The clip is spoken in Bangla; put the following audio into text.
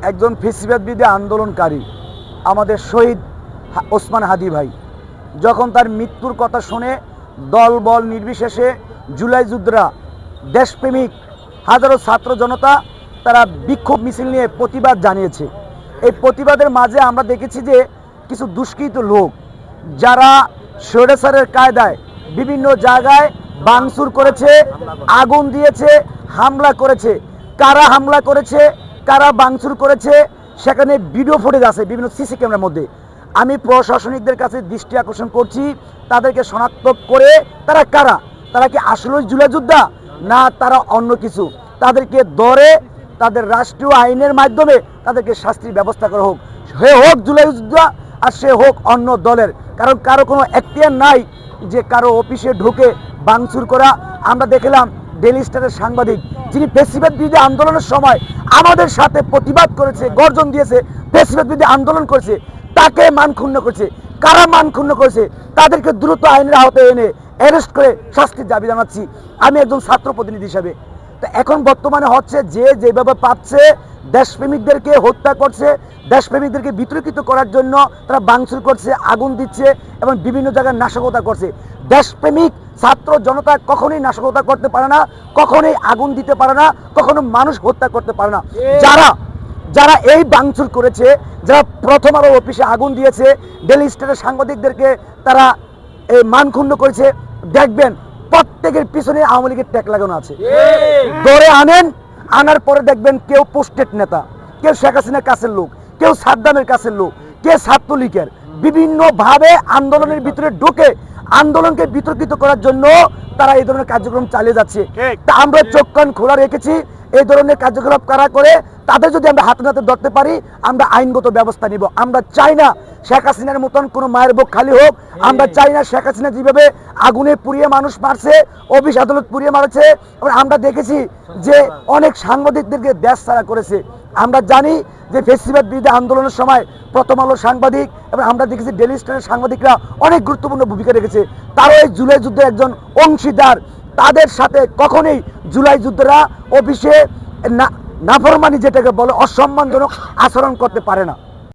একজন ফেসিবাদ বিরোধী আন্দোলনকারী আমাদের শহীদ ওসমান হাদি ভাই যখন তার মৃত্যুর কথা শুনে দল বল নির্বিশেষে জুলাই যোদ্ধারা দেশপ্রেমিক হাজারো ছাত্র জনতা তারা বিক্ষোভ মিছিল নিয়ে প্রতিবাদ জানিয়েছে। এই প্রতিবাদের মাঝে আমরা দেখেছি যে কিছু দুষ্কৃত লোক যারা স্বৈরাচারের কায়দায় বিভিন্ন জায়গায় ভাঙচুর করেছে, আগুন দিয়েছে, হামলা করেছে। কারা হামলা করেছে, কারা ভাঙচুর করেছে সেখানে ভিডিও ফুটেজ আছে বিভিন্ন সিসি ক্যামেরার মধ্যে। আমি প্রশাসনিকদের কাছে দৃষ্টি আকর্ষণ করছি, তাদেরকে শনাক্ত করে তারা কারা, তারা কি আসলে জুলাই যোদ্ধা না তারা অন্য কিছু, তাদেরকে ধরে তাদের রাষ্ট্রীয় আইনের মাধ্যমে তাদেরকে শাস্তির ব্যবস্থা করা হোক। সে হোক জুলাই যোদ্ধা আর সে হোক অন্য দলের, কারণ কারো কোনো এখতিয়ার নাই যে কারো অফিসে ঢুকে ভাঙচুর করা। আমরা দেখলাম ডেইলি স্টারের সাংবাদিক যিনি ফেসিবাদ বিরোধী আন্দোলনের সময় আমাদের সাথে প্রতিবাদ করেছে, গর্জন দিয়েছে, ফেসিবাদ বিরোধী আন্দোলন করেছে, তাকে মান ক্ষুণ্ণ করেছে। কারা মান ক্ষুণ্ণ করেছে তাদেরকে দ্রুত আইনের আওতায় এনে অ্যারেস্ট করে শাস্তির দাবি জানাচ্ছি আমি একজন ছাত্র প্রতিনিধি হিসাবে। তো এখন বর্তমানে হচ্ছে যে যেভাবে পাচ্ছে দেশপ্রেমিকদেরকে হত্যা করছে, দেশপ্রেমিকদেরকে বিতর্কিত করার জন্য তারা ভাঙচুর করছে, আগুন দিচ্ছে এবং বিভিন্ন জায়গায় নাশকতা করছে। দেশপ্রেমিক ছাত্র জনতা কখনোই নাশকতা করতে পারে না, কখনোই আগুন দিতে পারে না, কখনো মানুষ হত্যা করতে পারে না। যারা এই ভাঙচুর করেছে, যারা প্রথম আলো অফিসে আগুন দিয়েছে, ডেইলি স্টারের সাংবাদিকদেরকে তারা এই মানক্ষুণ্ণ করেছে, দেখবেন প্রত্যেকের পিছনে আওয়ামী লীগের ট্যাগ লাগানো আছে। ধরে আনার পরে দেখবেন কেউ পোস্টেড নেতা, কেউ শেখ হাসিনার কাছের লোক, কেউ সাদ্দামের কাছের লোক, কে ছাত্রলীগের, বিভিন্নভাবে আন্দোলনের ভিতরে ঢুকে আন্দোলনকে বিতর্কিত করার জন্য তারা এই ধরনের কার্যক্রম চালিয়ে যাচ্ছে। তা আমরা চোখ কান খোলা রেখেছি, এই ধরনের কার্যকলাপ কারা করে তাদের যদি আমরা হাতে নাতে ধরতে পারি আমরা আইনগত ব্যবস্থা নিব। আমরা চাই না শেখ হাসিনার মতন কোনো মায়ের বুক খালি হোক। আমরা চাই না শেখ হাসিনা যেভাবে আগুনে পুড়িয়ে মানুষ মারছে, অফিস আদালত পুড়িয়ে মারছে, আমরা দেখেছি যে অনেক সাংবাদিকদেরকে দেশ ছাড়া করেছে। আমরা জানি যে ফেসিবাদ বিরোধী আন্দোলনের সময় প্রথম আলো সাংবাদিক এবং আমরা দেখেছি ডেইলি স্টারের সাংবাদিকরা অনেক গুরুত্বপূর্ণ ভূমিকা রেখেছে। তারাও এই জুলাই যুদ্ধের একজন অংশীদার। তাদের সাথে কখনোই জুলাই যুদ্ধরা অফিসে নাফরমানি যেটাকে বলে অসম্মানজনক আচরণ করতে পারে না।